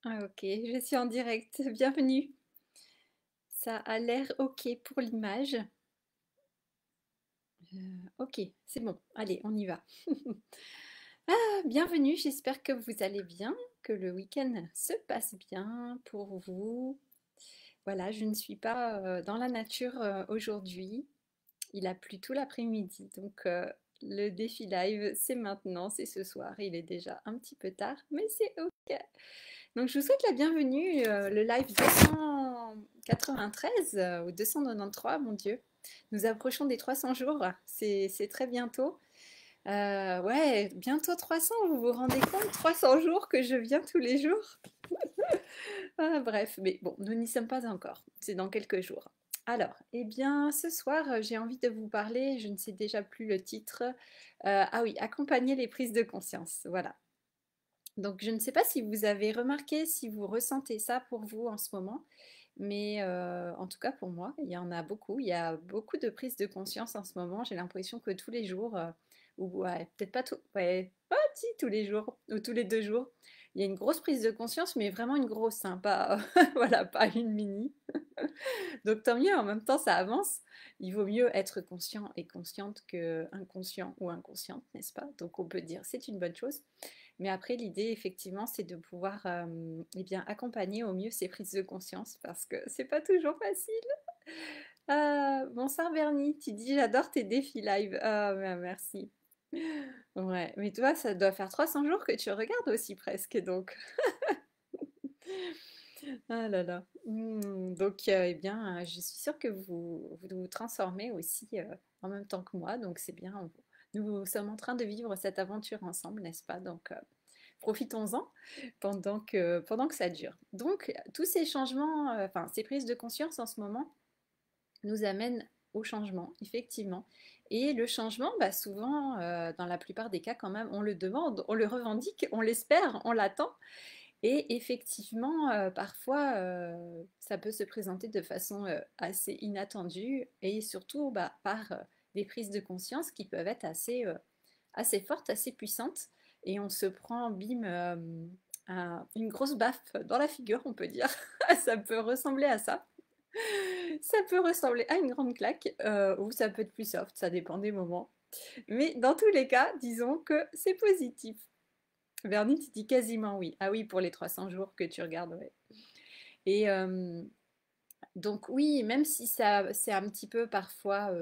Ah, ok, je suis en direct. Bienvenue. Ça a l'air ok pour l'image. Ok, c'est bon. Allez, on y va. Bienvenue, j'espère que vous allez bien, que le week-end se passe bien pour vous. Voilà, je ne suis pas dans la nature aujourd'hui. Il a plu tout l'après-midi, donc le défi live, c'est maintenant, c'est ce soir. Il est déjà un petit peu tard, mais c'est ok. Donc, je vous souhaite la bienvenue, le live 293 ou 293, mon Dieu. Nous approchons des 300 jours, c'est très bientôt. Ouais, bientôt 300, vous vous rendez compte? 300 jours que je viens tous les jours. Ah, bref, mais bon, nous n'y sommes pas encore, c'est dans quelques jours. Alors, eh bien, ce soir, j'ai envie de vous parler, je ne sais déjà plus le titre. Ah oui, accompagner les prises de conscience, voilà. Donc, je ne sais pas si vous avez remarqué, si vous ressentez ça pour vous en ce moment, mais en tout cas pour moi, il y en a beaucoup. Il y a beaucoup de prises de conscience en ce moment. J'ai l'impression que tous les jours, ou ouais, peut-être pas tout, ouais, pas si tous les jours ou tous les 2 jours, il y a une grosse prise de conscience, mais vraiment une grosse, hein, pas, voilà, pas une mini. Donc tant mieux, en même temps ça avance. Il vaut mieux être conscient et consciente que inconscient ou inconsciente, n'est-ce pas? Donc on peut dire c'est une bonne chose. Mais après l'idée effectivement c'est de pouvoir eh bien, accompagner au mieux ces prises de conscience parce que c'est pas toujours facile. Bonsoir Bernie, tu dis j'adore tes défis live. Ah ben, merci. Ouais, mais toi ça doit faire 300 jours que tu regardes aussi presque donc. Ah là là. Donc, eh bien, je suis sûre que vous vous transformez aussi en même temps que moi, donc c'est bien. Nous sommes en train de vivre cette aventure ensemble, n'est-ce pas? Donc, profitons-en pendant que ça dure. Donc, tous ces changements, enfin, ces prises de conscience en ce moment nous amènent au changement, effectivement. Et le changement, bah, souvent, dans la plupart des cas, quand même, on le demande, on le revendique, on l'espère, on l'attend. Et effectivement, parfois, ça peut se présenter de façon assez inattendue et surtout bah, par des prises de conscience qui peuvent être assez fortes, assez puissantes. Et on se prend, bim, une grosse baffe dans la figure, on peut dire. Ça peut ressembler à ça. Ça peut ressembler à une grande claque ou ça peut être plus soft, ça dépend des moments. Mais dans tous les cas, disons que c'est positif. Vernie, tu dis quasiment oui. Ah oui, pour les 300 jours que tu regardes, ouais. Et donc oui, même si ça, c'est un petit peu parfois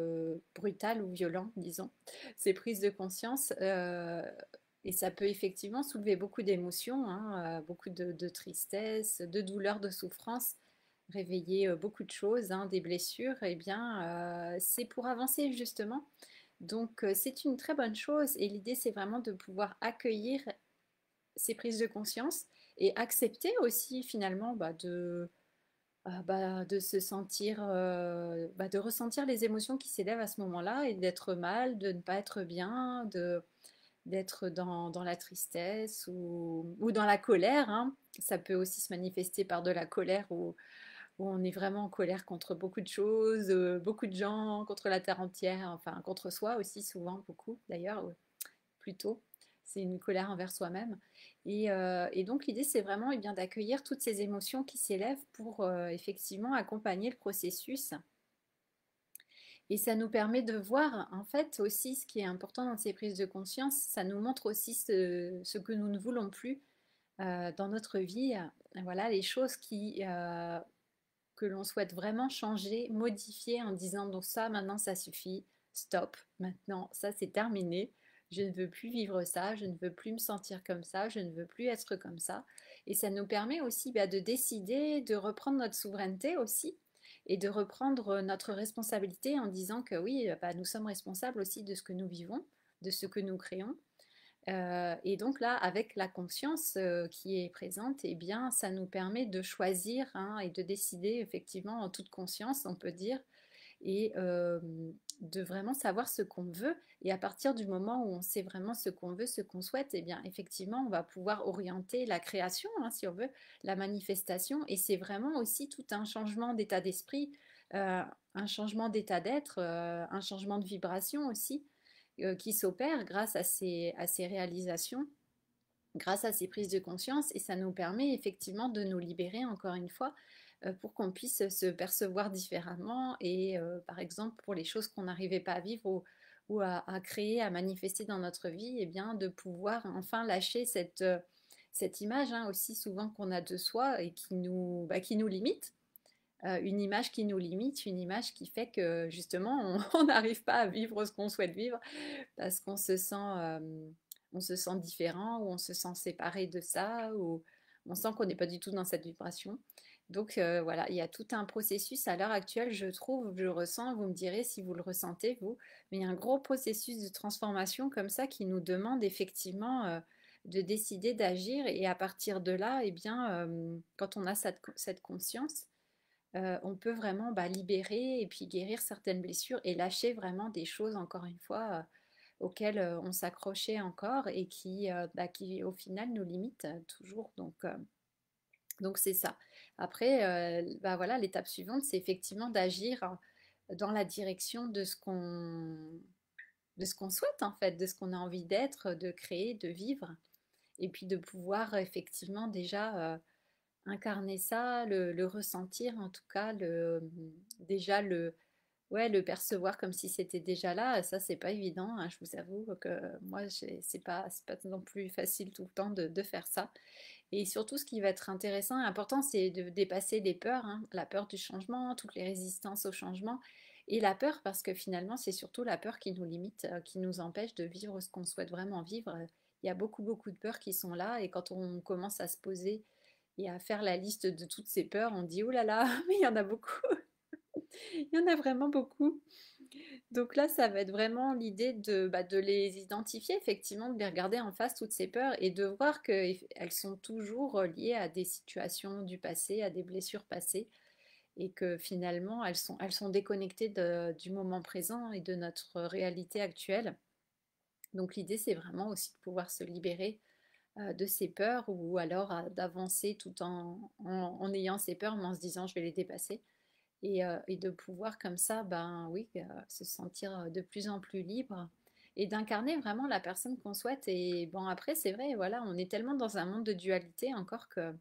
brutal ou violent, disons, ces prises de conscience, et ça peut effectivement soulever beaucoup d'émotions, hein, beaucoup de tristesse, de douleur, de souffrance, réveiller beaucoup de choses, hein, des blessures, et bien c'est pour avancer justement. Donc c'est une très bonne chose et l'idée c'est vraiment de pouvoir accueillir ces prises de conscience et accepter aussi finalement bah, de se sentir, bah, de ressentir les émotions qui s'élèvent à ce moment-là et d'être mal, de ne pas être bien, d'être dans la tristesse ou dans la colère, hein. Ça peut aussi se manifester par de la colère où on est vraiment en colère contre beaucoup de choses, beaucoup de gens, contre la terre entière, enfin contre soi aussi souvent beaucoup d'ailleurs, plutôt. C'est une colère envers soi-même. Et donc l'idée, c'est vraiment eh bien, d'accueillir toutes ces émotions qui s'élèvent pour effectivement accompagner le processus. Et ça nous permet de voir, en fait, aussi ce qui est important dans ces prises de conscience. Ça nous montre aussi ce que nous ne voulons plus dans notre vie. Voilà, les choses que l'on souhaite vraiment changer, modifier en disant donc ça, maintenant ça suffit, stop, maintenant ça c'est terminé, je ne veux plus vivre ça, je ne veux plus me sentir comme ça, je ne veux plus être comme ça. Et ça nous permet aussi bah, de décider, de reprendre notre souveraineté aussi et de reprendre notre responsabilité en disant que oui, bah, nous sommes responsables aussi de ce que nous vivons, de ce que nous créons et donc là, avec la conscience qui est présente, eh bien, ça nous permet de choisir hein, et de décider effectivement en toute conscience, on peut dire, et de vraiment savoir ce qu'on veut. Et à partir du moment où on sait vraiment ce qu'on veut, ce qu'on souhaite, eh bien, effectivement, on va pouvoir orienter la création, hein, si on veut, la manifestation. Et c'est vraiment aussi tout un changement d'état d'esprit, un changement d'état d'être, un changement de vibration aussi qui s'opèrent grâce à ces réalisations. grâce à ces prises de conscience et ça nous permet effectivement de nous libérer encore une fois pour qu'on puisse se percevoir différemment et par exemple pour les choses qu'on n'arrivait pas à vivre ou à créer, à manifester dans notre vie, et eh bien de pouvoir enfin lâcher cette image hein, aussi souvent qu'on a de soi et qui nous limite. Une image qui nous limite, une image qui fait que justement on n'arrive pas à vivre ce qu'on souhaite vivre parce on se sent différent ou on se sent séparé de ça ou on sent qu'on n'est pas du tout dans cette vibration. Donc voilà, il y a tout un processus à l'heure actuelle, je trouve, je ressens, vous me direz si vous le ressentez, vous, mais il y a un gros processus de transformation comme ça qui nous demande effectivement de décider d'agir et à partir de là, eh bien, quand on a cette conscience, on peut vraiment bah, libérer et puis guérir certaines blessures et lâcher vraiment des choses, encore une fois, auxquelles on s'accrochait encore et bah, qui au final nous limitent toujours. Donc c'est ça. Après, bah, voilà, l'étape suivante, c'est effectivement d'agir dans la direction de ce qu'on souhaite en fait, de ce qu'on a envie d'être, de créer, de vivre, et puis de pouvoir effectivement déjà incarner ça, le ressentir en tout cas, déjà ouais, le percevoir comme si c'était déjà là. Ça, c'est pas évident, hein, je vous avoue que moi, c'est pas non plus facile tout le temps de faire ça. Et surtout, ce qui va être intéressant et important, c'est de dépasser les peurs, hein, la peur du changement, toutes les résistances au changement. Et la peur, parce que finalement, c'est surtout la peur qui nous limite, qui nous empêche de vivre ce qu'on souhaite vraiment vivre. Il y a beaucoup, beaucoup de peurs qui sont là. Et quand on commence à se poser et à faire la liste de toutes ces peurs, on dit, oh là là, mais il y en a beaucoup. Il y en a vraiment beaucoup. Donc là, ça va être vraiment l'idée de les identifier, effectivement, de les regarder en face, toutes ces peurs, et de voir qu'elles sont toujours liées à des situations du passé, à des blessures passées, et que finalement, elles sont déconnectées du moment présent et de notre réalité actuelle. Donc l'idée, c'est vraiment aussi de pouvoir se libérer de ces peurs, ou alors d'avancer tout en ayant ces peurs, mais en se disant, je vais les dépasser et de pouvoir comme ça, ben oui, se sentir de plus en plus libre et d'incarner vraiment la personne qu'on souhaite. Et bon, après, c'est vrai, voilà, on est tellement dans un monde de dualité encore que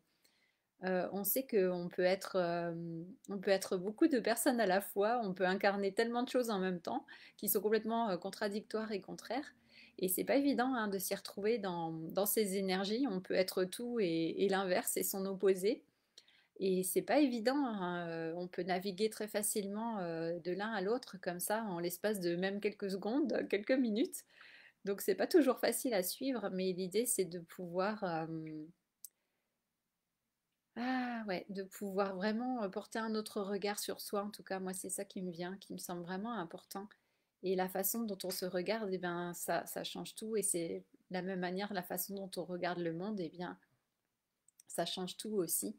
on sait on peut être beaucoup de personnes à la fois, on peut incarner tellement de choses en même temps qui sont complètement contradictoires et contraires. Et c'est pas évident hein, de s'y retrouver dans ces énergies. On peut être tout et l'inverse et son opposé. Et c'est pas évident, hein, on peut naviguer très facilement de l'un à l'autre comme ça en l'espace de même quelques secondes, quelques minutes. Donc c'est pas toujours facile à suivre, mais l'idée c'est de pouvoir ah ouais, de pouvoir vraiment porter un autre regard sur soi. En tout cas, moi c'est ça qui me vient, qui me semble vraiment important. Et la façon dont on se regarde, eh ben ça change tout. Et c'est de la même manière la façon dont on regarde le monde, eh bien ça change tout aussi.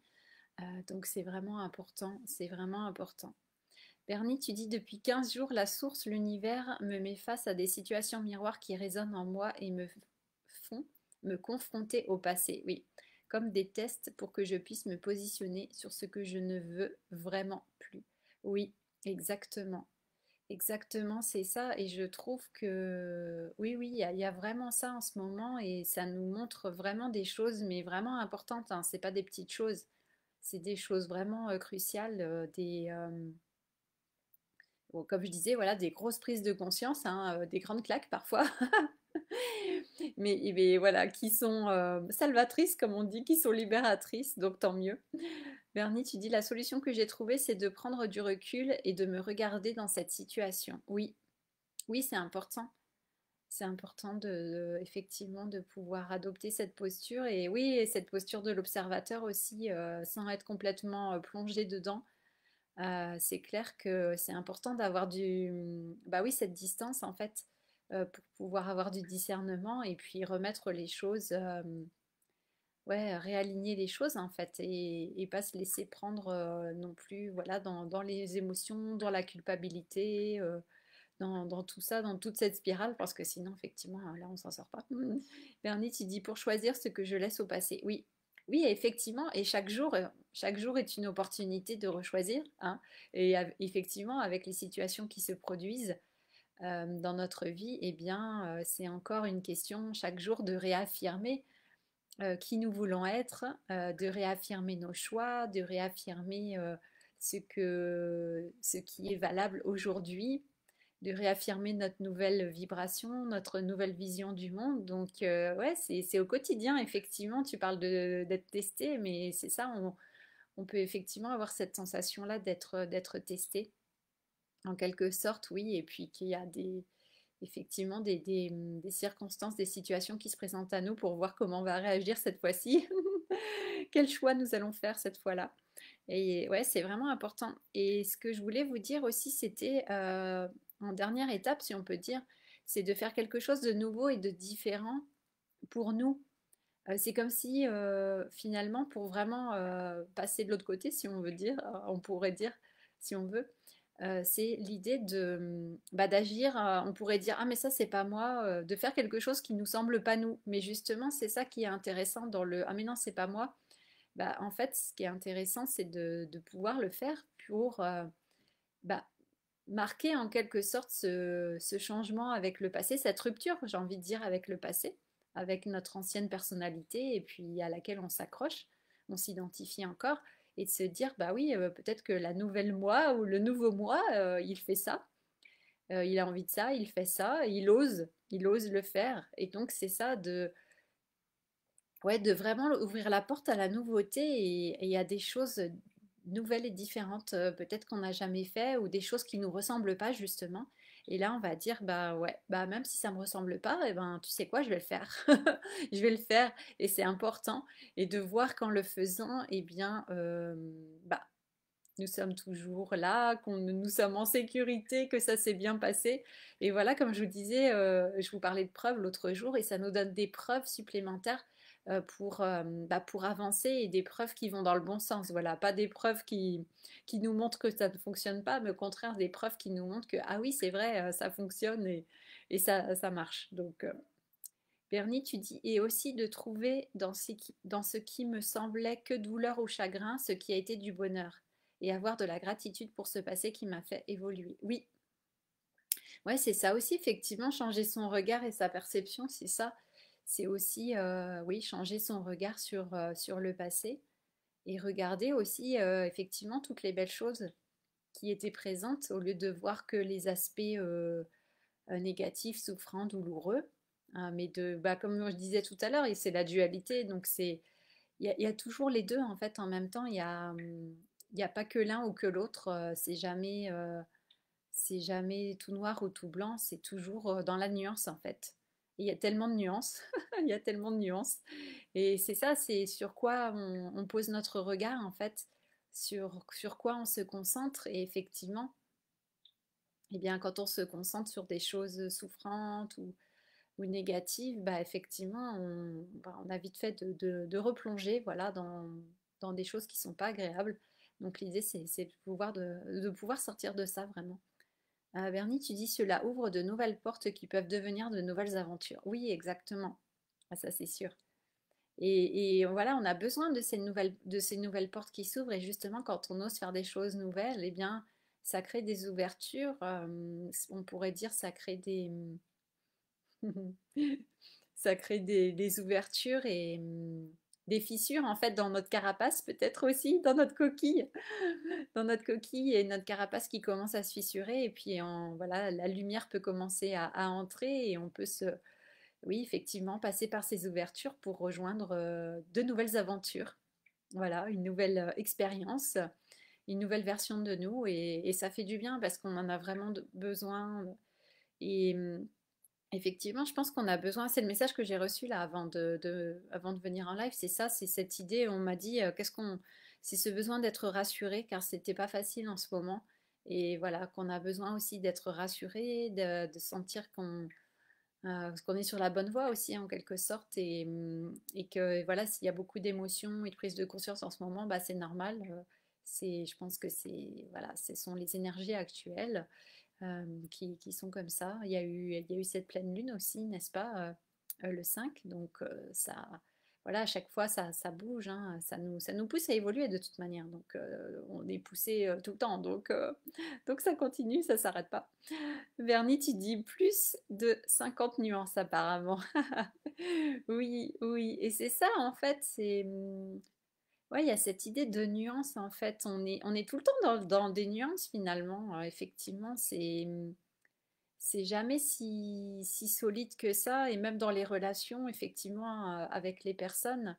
Donc c'est vraiment important, c'est vraiment important. Bernie, tu dis depuis 15 jours, la source, l'univers me met face à des situations miroirs qui résonnent en moi et me font me confronter au passé. Oui, comme des tests pour que je puisse me positionner sur ce que je ne veux vraiment plus. Oui, exactement. Exactement, c'est ça. Et je trouve que oui, oui, il y a vraiment ça en ce moment et ça nous montre vraiment des choses, mais vraiment importantes. Hein. C'est pas des petites choses, c'est des choses vraiment cruciales, bon, comme je disais, voilà, des grosses prises de conscience, hein, des grandes claques parfois, mais voilà, qui sont salvatrices, comme on dit, qui sont libératrices, donc tant mieux. Bernie, tu dis la solution que j'ai trouvée, c'est de prendre du recul et de me regarder dans cette situation. Oui, oui, c'est important. C'est important effectivement de pouvoir adopter cette posture et oui, et cette posture de l'observateur aussi, sans être complètement plongé dedans. C'est clair que c'est important d'avoir bah oui, cette distance en fait, pour pouvoir avoir du discernement et puis remettre les choses, ouais, réaligner les choses en fait et pas se laisser prendre non plus, voilà, dans les émotions, dans la culpabilité, dans tout ça, dans toute cette spirale, parce que sinon, effectivement, là, on s'en sort pas. Bernie, tu dis pour choisir ce que je laisse au passé. Oui, oui, effectivement, et chaque jour est une opportunité de rechoisir. Hein, et effectivement, avec les situations qui se produisent dans notre vie, eh bien, c'est encore une question chaque jour de réaffirmer qui nous voulons être, de réaffirmer nos choix, de réaffirmer ce qui est valable aujourd'hui, de réaffirmer notre nouvelle vibration, notre nouvelle vision du monde. Donc, ouais, c'est au quotidien, effectivement. Tu parles d'être testé, mais c'est ça, on peut effectivement avoir cette sensation-là d'être testé, en quelque sorte, oui, et puis qu'il y a effectivement des circonstances, des situations qui se présentent à nous pour voir comment on va réagir cette fois-ci, quel choix nous allons faire cette fois-là. Et ouais, c'est vraiment important. Et ce que je voulais vous dire aussi, c'était en dernière étape, si on peut dire, c'est de faire quelque chose de nouveau et de différent pour nous. C'est comme si finalement, pour vraiment passer de l'autre côté, si on veut dire, on pourrait dire, si on veut, c'est l'idée d'agir. On pourrait dire, ah mais ça c'est pas moi, de faire quelque chose qui nous semble pas nous. Mais justement, c'est ça qui est intéressant dans le, ah mais non c'est pas moi. Bah, en fait, ce qui est intéressant, c'est de pouvoir le faire pour bah, marquer en quelque sorte ce changement avec le passé, cette rupture, j'ai envie de dire, avec le passé, avec notre ancienne personnalité et puis à laquelle on s'accroche, on s'identifie encore, et de se dire, bah oui, peut-être que la nouvelle moi ou le nouveau moi, il fait ça, il a envie de ça, il fait ça, il ose le faire. Et donc c'est ça ouais, de vraiment ouvrir la porte à la nouveauté et à des choses nouvelles et différentes, peut-être qu'on n'a jamais fait ou des choses qui nous ressemblent pas justement. Et là, on va dire, bah ouais, bah même si ça me ressemble pas, eh ben tu sais quoi, je vais le faire. Je vais le faire et c'est important. Et de voir qu'en le faisant, eh bien, bah nous sommes toujours là, nous sommes en sécurité, que ça s'est bien passé. Et voilà, comme je vous disais, je vous parlais de preuves l'autre jour, et ça nous donne des preuves supplémentaires pour avancer, et des preuves qui vont dans le bon sens. Voilà, pas des preuves qui nous montrent que ça ne fonctionne pas, mais au contraire des preuves qui nous montrent que, ah oui, c'est vrai, ça fonctionne et ça marche. Donc, Bernie, tu dis, et aussi de trouver dans ce qui me semblait que douleur ou chagrin, ce qui a été du bonheur, et avoir de la gratitude pour ce passé qui m'a fait évoluer. Oui, ouais, c'est ça aussi, effectivement, changer son regard et sa perception, c'est ça. C'est aussi, oui, changer son regard sur le passé et regarder aussi, effectivement, toutes les belles choses qui étaient présentes au lieu de voir que les aspects négatifs, souffrants, douloureux. Mais bah, comme je disais tout à l'heure, et c'est la dualité, donc il y a toujours les deux en fait en même temps. Il y a pas que l'un ou que l'autre. C'est jamais tout noir ou tout blanc. C'est toujours dans la nuance en fait. Et il y a tellement de nuances. Il y a tellement de nuances. Et c'est ça, c'est sur quoi on pose notre regard en fait, sur quoi on se concentre. Et effectivement, eh bien, quand on se concentre sur des choses souffrantes ou négatives, bah, effectivement, on a vite fait de replonger voilà, dans des choses qui ne sont pas agréables. Donc l'idée, c'est de pouvoir sortir de ça vraiment. Bernie, tu dis cela ouvre de nouvelles portes qui peuvent devenir de nouvelles aventures. Oui, exactement. Ah, ça, c'est sûr. Et voilà, on a besoin de ces nouvelles portes qui s'ouvrent. Et justement, quand on ose faire des choses nouvelles, eh bien, ça crée des ouvertures. On pourrait dire ça crée ça crée des ouvertures et des fissures en fait dans notre carapace, peut-être aussi dans notre coquille, dans notre coquille et notre carapace qui commence à se fissurer et puis voilà, la lumière peut commencer à entrer et on peut oui, effectivement, passer par ces ouvertures pour rejoindre de nouvelles aventures. Voilà, une nouvelle expérience, une nouvelle version de nous et ça fait du bien parce qu'on en a vraiment besoin. Et effectivement, je pense qu'on a besoin, c'est le message que j'ai reçu là avant de venir en live, c'est ça, c'est cette idée, on m'a dit, c'est ce besoin d'être rassuré car c'était pas facile en ce moment. Et voilà, qu'on a besoin aussi d'être rassuré, de sentir qu'on est sur la bonne voie aussi en quelque sorte et que voilà, s'il y a beaucoup d'émotions et de prise de conscience en ce moment, bah, c'est normal. Je pense que voilà, ce sont les énergies actuelles qui sont comme ça. Il y a eu cette pleine lune aussi, n'est-ce pas, le 5, donc ça, voilà, à chaque fois, ça bouge, hein, ça nous pousse à évoluer de toute manière. Donc, on est poussé tout le temps. Donc, ça continue, ça s'arrête pas. Bernie, tu dis plus de 50 nuances apparemment. Oui, oui. Et c'est ça, en fait, ouais, il y a cette idée de nuance, en fait. On est tout le temps dans des nuances, finalement. Effectivement, c'est jamais si solide que ça. Et même dans les relations, effectivement, avec les personnes,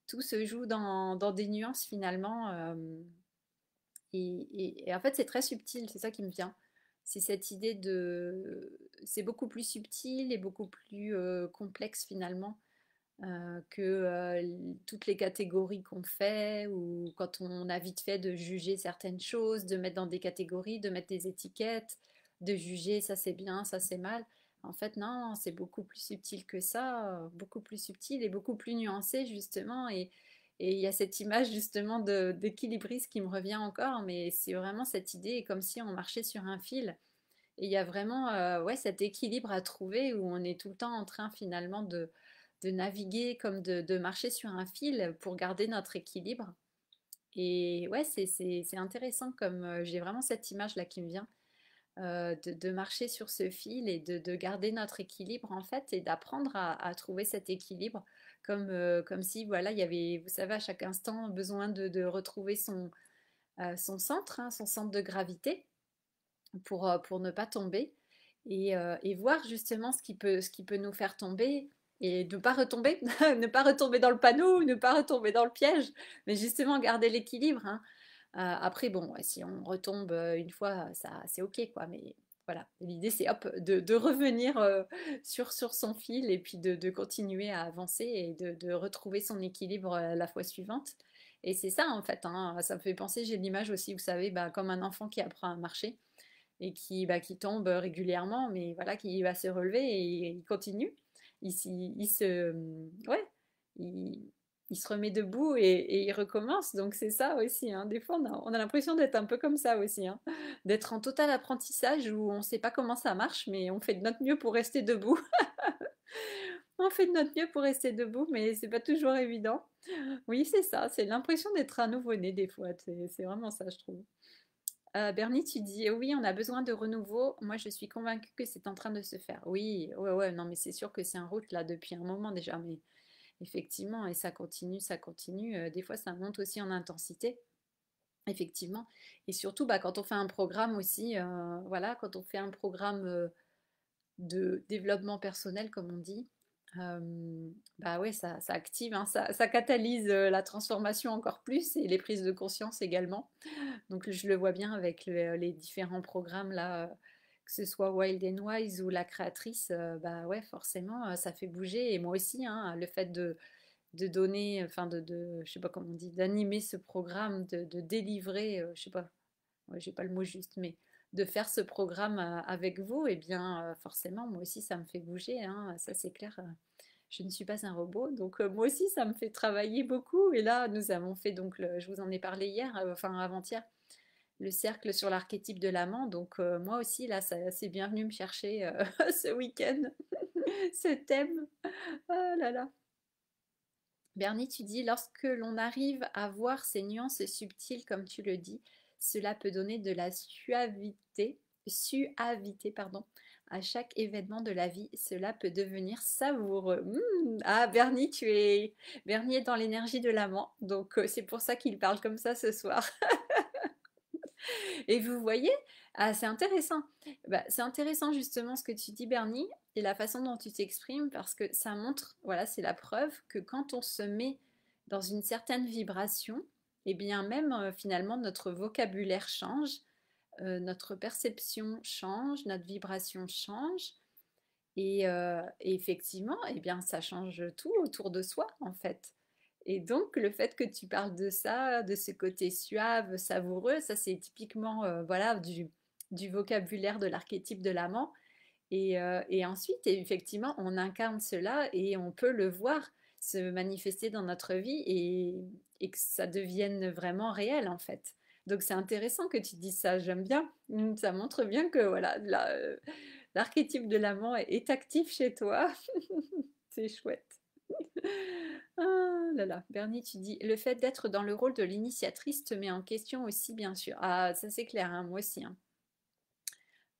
tout se joue dans des nuances, finalement. Et en fait, c'est très subtil, c'est ça qui me vient. C'est cette idée de... C'est beaucoup plus subtil et beaucoup plus complexe, finalement que toutes les catégories qu'on fait ou quand on a vite fait de juger certaines choses, de mettre dans des catégories, de mettre des étiquettes, de juger ça c'est bien, ça c'est mal. En fait, non, c'est beaucoup plus subtil que ça, beaucoup plus subtil et beaucoup plus nuancé justement. Et il y a cette image justement d'équilibriste qui me revient encore, mais c'est vraiment cette idée comme si on marchait sur un fil. Et il y a vraiment ouais, cet équilibre à trouver où on est tout le temps en train finalement de naviguer comme de marcher sur un fil pour garder notre équilibre. Et ouais, c'est intéressant comme j'ai vraiment cette image-là qui me vient de marcher sur ce fil et de garder notre équilibre en fait et d'apprendre à trouver cet équilibre comme, comme si voilà, il y avait, vous savez, à chaque instant besoin de retrouver son centre, hein, son centre de gravité pour ne pas tomber et voir justement ce qui peut nous faire tomber et ne pas retomber, ne pas retomber dans le panneau, ne pas retomber dans le piège, mais justement garder l'équilibre. Hein. Après, bon, ouais, si on retombe une fois, ça, c'est ok, quoi. Mais voilà, l'idée c'est hop, de revenir sur son fil et puis de continuer à avancer et de retrouver son équilibre la fois suivante. Et c'est ça en fait, hein, ça me fait penser, j'ai l'image aussi, vous savez, bah, comme un enfant qui apprend à marcher et qui tombe régulièrement, mais voilà, qui va se relever et il continue. Il se, ouais, il, il se remet debout et il recommence. Donc c'est ça aussi. Hein. Des fois, on a l'impression d'être un peu comme ça aussi, hein. D'être en total apprentissage où on ne sait pas comment ça marche, mais on fait de notre mieux pour rester debout. On fait de notre mieux pour rester debout, mais c'est pas toujours évident. Oui, c'est ça. C'est l'impression d'être un nouveau-né des fois. C'est vraiment ça, je trouve. Bernie, tu dis oui, on a besoin de renouveau. Moi, je suis convaincue que c'est en train de se faire. Oui, ouais, ouais, non, mais c'est sûr que c'est en route là depuis un moment déjà, mais effectivement, et ça continue, ça continue. Des fois, ça monte aussi en intensité, effectivement. Et surtout, bah, quand on fait un programme aussi, voilà, quand on fait un programme de développement personnel, comme on dit, bah ouais, ça active, hein, ça catalyse la transformation encore plus et les prises de conscience également. Donc je le vois bien avec les différents programmes là, que ce soit Wild and Wise ou La Créatrice, bah ouais, forcément, ça fait bouger. Et moi aussi, hein, le fait de donner, enfin je sais pas comment on dit, d'animer ce programme, de délivrer, je sais pas, ouais, j'ai pas le mot juste, mais de faire ce programme avec vous, et eh bien forcément, moi aussi, ça me fait bouger, hein, ça c'est clair. Je ne suis pas un robot, donc moi aussi, ça me fait travailler beaucoup. Et là, nous avons fait donc, je vous en ai parlé hier, enfin avant-hier, le cercle sur l'archétype de l'amant. Donc moi aussi, là, c'est bienvenu me chercher ce week-end, ce thème. Oh là là. Bernie, tu dis, lorsque l'on arrive à voir ces nuances subtiles, comme tu le dis, cela peut donner de la suavité, pardon, à chaque événement de la vie. Cela peut devenir savoureux. Ah, Bernie est dans l'énergie de l'amant, donc c'est pour ça qu'il parle comme ça ce soir. Et vous voyez, ah, c'est intéressant. Bah, c'est intéressant justement ce que tu dis, Bernie, et la façon dont tu t'exprimes, parce que ça montre, voilà, c'est la preuve que quand on se met dans une certaine vibration, et bien même finalement notre vocabulaire change, notre perception change, notre vibration change, et effectivement, et bien ça change tout autour de soi en fait. Et donc, le fait que tu parles de ça, de ce côté suave, savoureux, ça c'est typiquement voilà, du vocabulaire de l'archétype de l'amant. Et ensuite, effectivement, on incarne cela et on peut le voir se manifester dans notre vie et que ça devienne vraiment réel en fait. Donc c'est intéressant que tu dises ça, j'aime bien. Ça montre bien que voilà, l'archétype de l'amant est actif chez toi. C'est chouette. Ah là là, Bernie, tu dis, le fait d'être dans le rôle de l'initiatrice te met en question aussi, bien sûr. Ah, ça c'est clair, hein, moi aussi, hein.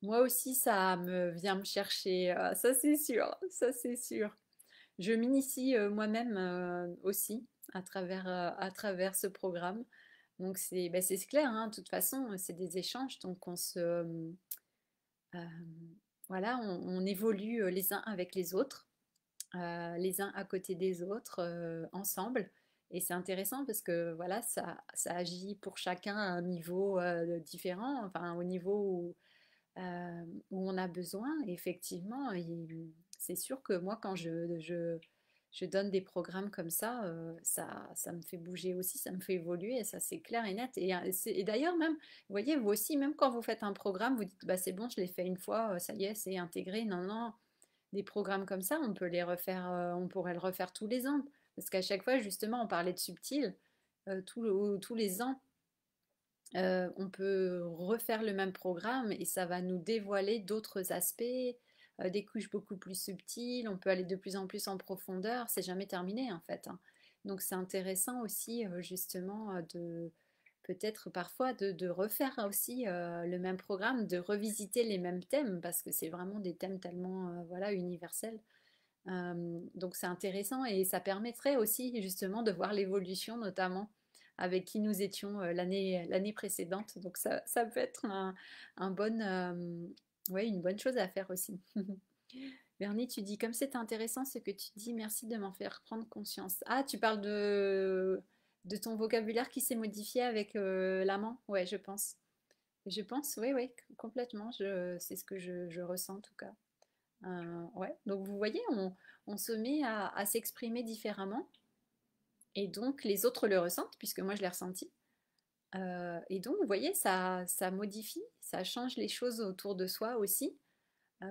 Moi aussi, ça me vient me chercher, ça c'est sûr, ça c'est sûr. Je m'initie moi-même aussi à travers ce programme. Donc c'est bah, c'est clair, hein, de toute façon, c'est des échanges, donc euh, voilà, on évolue les uns avec les uns à côté des autres, ensemble. Et c'est intéressant parce que voilà, ça agit pour chacun à un niveau différent, enfin au niveau où on a besoin. Et effectivement, c'est sûr que moi, quand je donne des programmes comme ça me fait bouger aussi, ça me fait évoluer, et ça c'est clair et net. Et d'ailleurs, même, vous voyez, vous aussi, même quand vous faites un programme, vous dites, bah, c'est bon, je l'ai fait une fois, ça y est, c'est intégré. Non, non, des programmes comme ça, on peut les refaire, on pourrait le refaire tous les ans. Parce qu'à chaque fois, justement, on parlait de subtil, tous les ans, on peut refaire le même programme et ça va nous dévoiler d'autres aspects, des couches beaucoup plus subtiles, on peut aller de plus en plus en profondeur, c'est jamais terminé en fait, hein. Donc c'est intéressant aussi justement de peut-être parfois de refaire aussi le même programme, de revisiter les mêmes thèmes parce que c'est vraiment des thèmes tellement voilà, universels. Donc c'est intéressant et ça permettrait aussi justement de voir l'évolution, notamment avec qui nous étions l'année précédente. Donc ça peut être un bon, ouais, une bonne chose à faire aussi. Bernie, tu dis, comme c'est intéressant ce que tu dis, merci de m'en faire prendre conscience. Ah, tu parles de ton vocabulaire qui s'est modifié avec l'amant? Ouais, je pense. Je pense, oui, oui, complètement. C'est ce que je ressens en tout cas. Ouais. Donc vous voyez, on se met à s'exprimer différemment et donc les autres le ressentent puisque moi je l'ai ressenti. Et donc vous voyez, ça modifie, ça change les choses autour de soi aussi.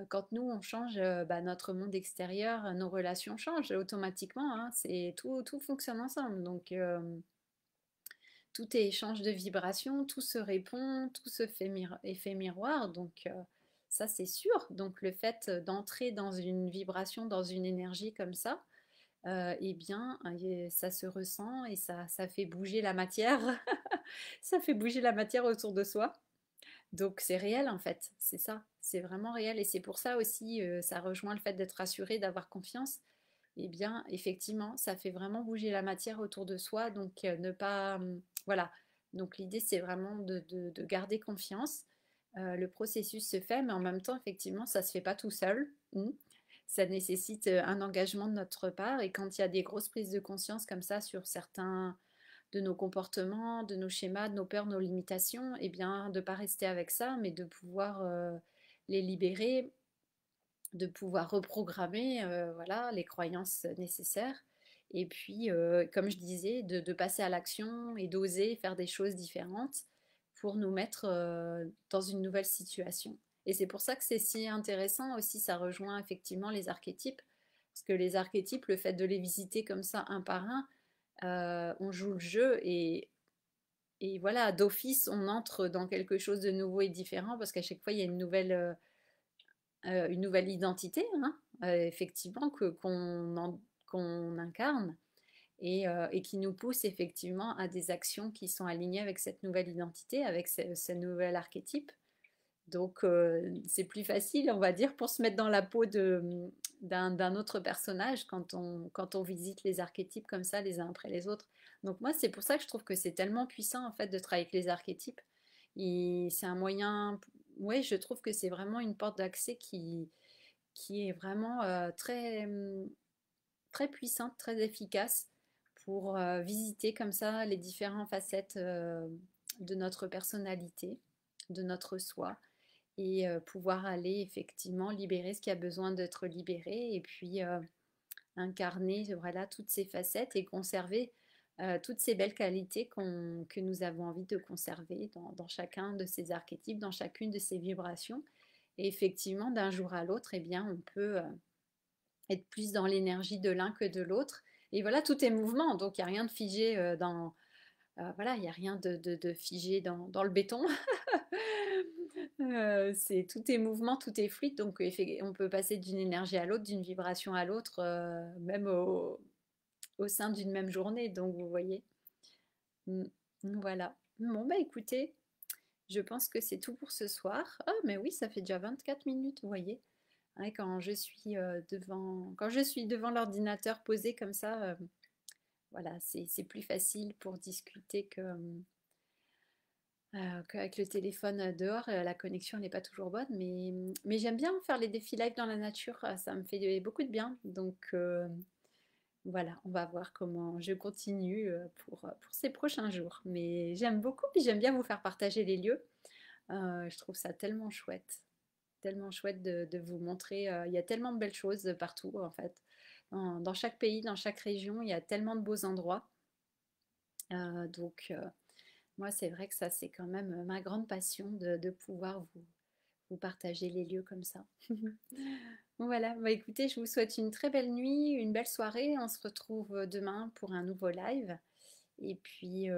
Quand nous on change bah, notre monde extérieur, nos relations changent automatiquement, hein. C'est tout fonctionne ensemble. Donc tout est échange de vibrations, tout se répond, tout se fait effet miroir. Donc ça c'est sûr. Donc le fait d'entrer dans une vibration, dans une énergie comme ça, eh bien ça se ressent et ça fait bouger la matière. Ça fait bouger la matière autour de soi. Donc c'est réel en fait, c'est ça, c'est vraiment réel. Et c'est pour ça aussi, ça rejoint le fait d'être rassuré, d'avoir confiance. Eh bien, effectivement, ça fait vraiment bouger la matière autour de soi. Donc, ne pas. Voilà. Donc, l'idée, c'est vraiment de garder confiance. Le processus se fait, mais en même temps, effectivement, ça ne se fait pas tout seul. Ça nécessite un engagement de notre part. Et quand il y a des grosses prises de conscience comme ça sur certains de nos comportements, de nos schémas, de nos peurs, nos limitations, eh bien, de ne pas rester avec ça, mais de pouvoir les libérer, de pouvoir reprogrammer voilà, les croyances nécessaires. Et puis, comme je disais, de passer à l'action et d'oser faire des choses différentes pour nous mettre dans une nouvelle situation. Et c'est pour ça que c'est si intéressant aussi, ça rejoint effectivement les archétypes, parce que les archétypes, le fait de les visiter comme ça un par un, on joue le jeu et voilà, d'office, on entre dans quelque chose de nouveau et différent, parce qu'à chaque fois, il y a une nouvelle identité, hein, effectivement, qu'on incarne et qui nous pousse effectivement à des actions qui sont alignées avec cette nouvelle identité, avec ce nouvel archétype. Donc c'est plus facile, on va dire, pour se mettre dans la peau d'un autre personnage quand on visite les archétypes comme ça les uns après les autres. Donc moi c'est pour ça que je trouve que c'est tellement puissant en fait de travailler avec les archétypes. C'est un moyen, oui je trouve que c'est vraiment une porte d'accès qui est vraiment très puissante, très efficace pour visiter comme ça les différentes facettes de notre personnalité, de notre soi et pouvoir aller effectivement libérer ce qui a besoin d'être libéré et puis incarner voilà, toutes ces facettes et conserver toutes ces belles qualités que nous avons envie de conserver dans chacun de ces archétypes, dans chacune de ces vibrations. Et effectivement, d'un jour à l'autre, eh bien, on peut être plus dans l'énergie de l'un que de l'autre. Et voilà, tout est mouvement, donc il n'y a rien de figé voilà, il n'y a rien de figé dans le béton. C'est tout est mouvement, tout est fluide, donc on peut passer d'une énergie à l'autre, d'une vibration à l'autre, même au sein d'une même journée, donc vous voyez. Mm. Voilà. Bon, bah écoutez, je pense que c'est tout pour ce soir. Ah, mais oui, ça fait déjà 24 minutes, vous voyez. Ouais, quand je suis devant l'ordinateur posé comme ça, voilà, c'est plus facile pour discuter qu'avec le téléphone dehors. La connexion n'est pas toujours bonne, mais j'aime bien faire les défis live dans la nature. Ça me fait beaucoup de bien. Donc voilà, on va voir comment je continue pour ces prochains jours. Mais j'aime beaucoup, puis j'aime bien vous faire partager les lieux. Je trouve ça tellement chouette de vous montrer. Il y a tellement de belles choses partout, en fait. Dans chaque pays, dans chaque région, il y a tellement de beaux endroits. Donc, moi, c'est vrai que ça, c'est quand même ma grande passion de pouvoir vous partager les lieux comme ça. Voilà, bah écoutez, je vous souhaite une très belle nuit, une belle soirée. On se retrouve demain pour un nouveau live. Et puis,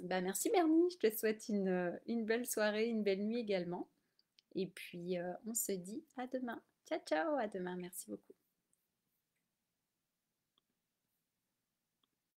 bah merci Bernie, je te souhaite une belle soirée, une belle nuit également. Et puis, on se dit à demain. Ciao, ciao, à demain, merci beaucoup.